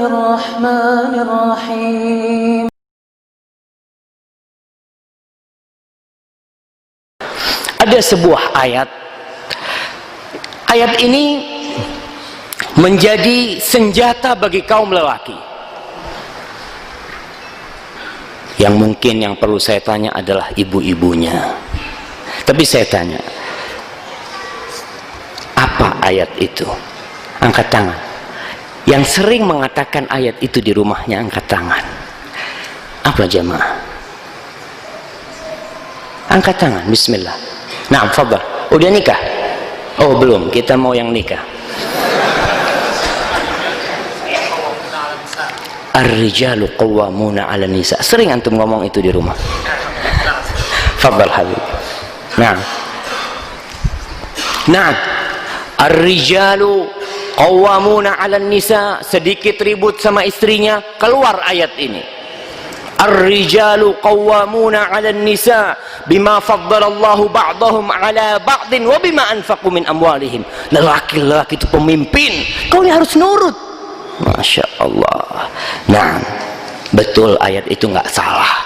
Bismillahirrahmanirrahim. Ada sebuah ayat. Ayat ini menjadi senjata bagi kaum lelaki. Yang mungkin yang perlu saya tanya adalah ibu-ibunya. Tapi saya tanya, apa ayat itu? Angkat tangan. Yang sering mengatakan ayat itu di rumahnya, angkat tangan. Apa jemaah? Angkat tangan, bismillah. Nah, fadhal. Udah nikah? Oh, belum. Kita mau yang nikah. Ar-rijalu qawwamuna 'alan nisa. Sering antum ngomong itu di rumah. Fadhal habib. Nah. Nah, ar-rijalu qawwamuna 'alan nisa. Sedikit ribut sama istrinya, keluar ayat ini. Ar-rijalu qawwamuna 'alan nisa bima faddalallahu ba'dahum 'ala ba'din wa bima anfaqu min amwalihim. Lelaki-lelaki itu pemimpin, kau ini harus nurut. Masya Allah. Nah, betul ayat itu nggak salah.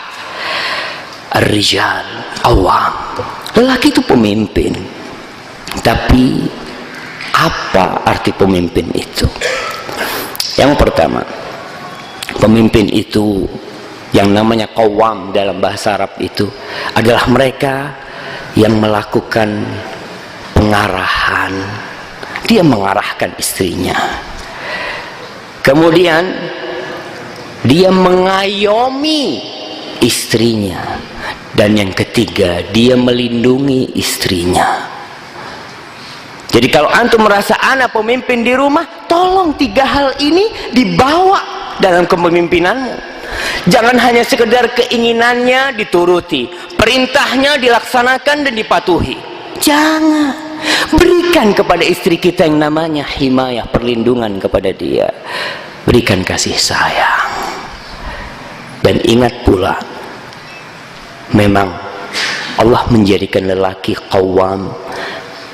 Ar-rijal awam, lelaki itu pemimpin. Tapi apa arti pemimpin itu? Yang pertama, pemimpin itu yang namanya qawwam dalam bahasa Arab itu adalah mereka yang melakukan pengarahan. Dia mengarahkan istrinya, kemudian dia mengayomi istrinya, dan yang ketiga dia melindungi istrinya. Jadi kalau antum merasa anak pemimpin di rumah, tolong tiga hal ini dibawa dalam kepemimpinanmu. Jangan hanya sekedar keinginannya dituruti, perintahnya dilaksanakan dan dipatuhi. Jangan. Berikan kepada istri kita yang namanya himayah, perlindungan kepada dia. Berikan kasih sayang. Dan ingat pula, memang Allah menjadikan lelaki qawwam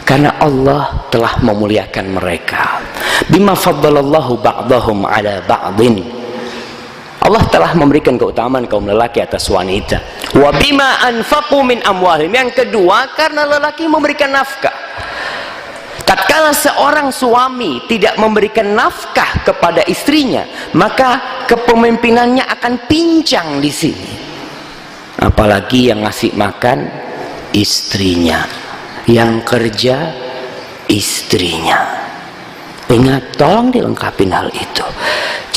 karena Allah telah memuliakan mereka. Bima faddalallahu ba'dahum 'ala ba'din. Allah telah memberikan keutamaan kaum lelaki atas wanita. Wa bima anfaqu min amwalihim. Yang kedua, karena lelaki memberikan nafkah. Tatkala seorang suami tidak memberikan nafkah kepada istrinya, maka kepemimpinannya akan pincang di sini. Apalagi yang ngasih makan istrinya, yang kerja istrinya. Ingat, tolong dilengkapin hal itu.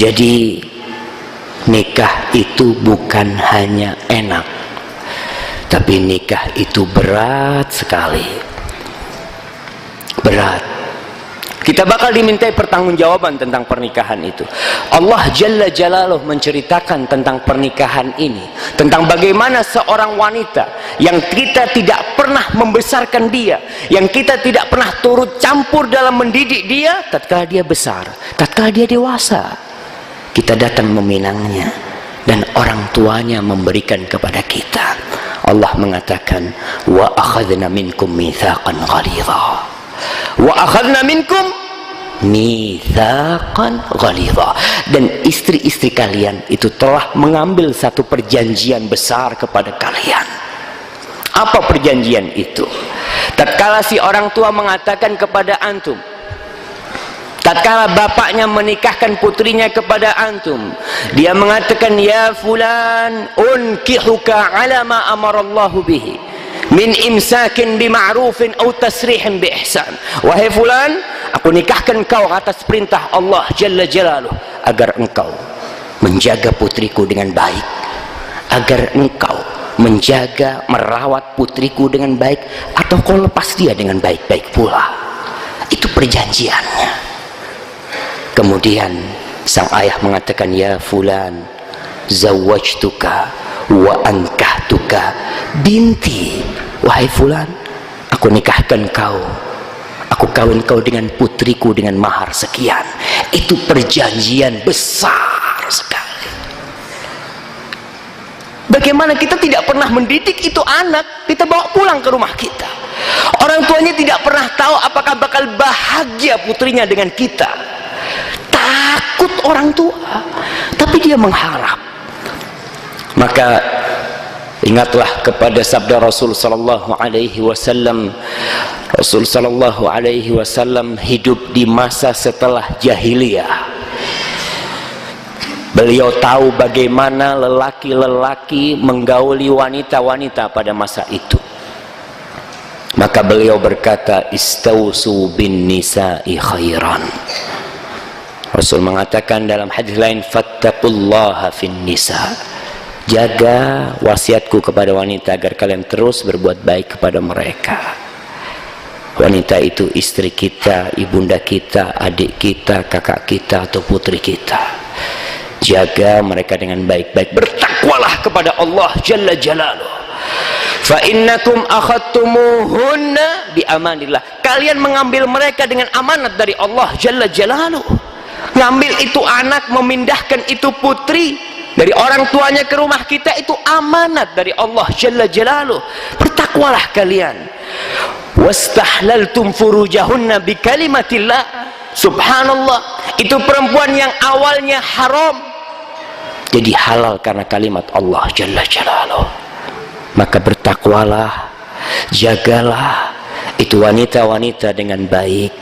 Jadi nikah itu bukan hanya enak, tapi nikah itu berat sekali. Berat. Kita bakal dimintai pertanggungjawaban tentang pernikahan itu. Allah Jalla Jalaluh menceritakan tentang pernikahan ini, tentang bagaimana seorang wanita yang kita tidak pernah membesarkan dia, yang kita tidak pernah turut campur dalam mendidik dia, tatkala dia besar, tatkala dia dewasa, kita datang meminangnya dan orang tuanya memberikan kepada kita. Allah mengatakan, wa akhadna minkum mitsaqan ghalidha. Wa akhadna minkum mitsaqan ghalidha. Dan istri-istri kalian itu telah mengambil satu perjanjian besar kepada kalian. Apa perjanjian itu? Tatkala si orang tua mengatakan kepada antum, tatkala bapaknya menikahkan putrinya kepada antum, dia mengatakan, ya fulan unkihuka ala ma amarallahu bihi min imsakin bima'rufin atau tasrihin bi ihsan. Wahai fulan, aku nikahkan kau atas perintah Allah Jalla Jalaluh agar engkau menjaga putriku dengan baik, agar engkau menjaga, merawat putriku dengan baik, atau kau lepas dia dengan baik-baik pula. Itu perjanjiannya. Kemudian sang ayah mengatakan, ya fulan zawwajtuka wa ankahtuka binti. Wahai fulan, aku nikahkan kau, aku kawin kau dengan putriku dengan mahar sekian. Itu perjanjian besar sekali. Bagaimana kita tidak pernah mendidik itu anak, kita bawa pulang ke rumah kita. Orang tuanya tidak pernah tahu apakah bakal bahagia putrinya dengan kita. Takut orang tua, tapi dia mengharap. Maka ingatlah kepada sabda Rasul sallallahu alaihi wasallam. Rasul sallallahu alaihi wasallam hidup di masa setelah jahiliyah. Beliau tahu bagaimana lelaki-lelaki menggauli wanita-wanita pada masa itu. Maka beliau berkata, istausu bin nisa'i khairan. Rasul mengatakan dalam hadis lain, fattaqullaha fin nisa. Jaga wasiatku kepada wanita agar kalian terus berbuat baik kepada mereka. Wanita itu istri kita, ibunda kita, adik kita, kakak kita, atau putri kita. Jaga mereka dengan baik-baik. Bertakwalah kepada Allah Jalla Jalaluh. Fa innakum akhadtumuhunna bi amanillah. Kalian mengambil mereka dengan amanat dari Allah Jalla Jalaluh. Ngambil itu anak, memindahkan itu putri dari orang tuanya ke rumah kita, itu amanat dari Allah Jalla Jalaluh. Bertakwalah kalian. Wastahlaltum furujahunna bi kalimatillah. Subhanallah, itu perempuan yang awalnya haram jadi halal karena kalimat Allah Jalla Jalaluh. Maka bertakwalah, jagalah itu wanita-wanita dengan baik.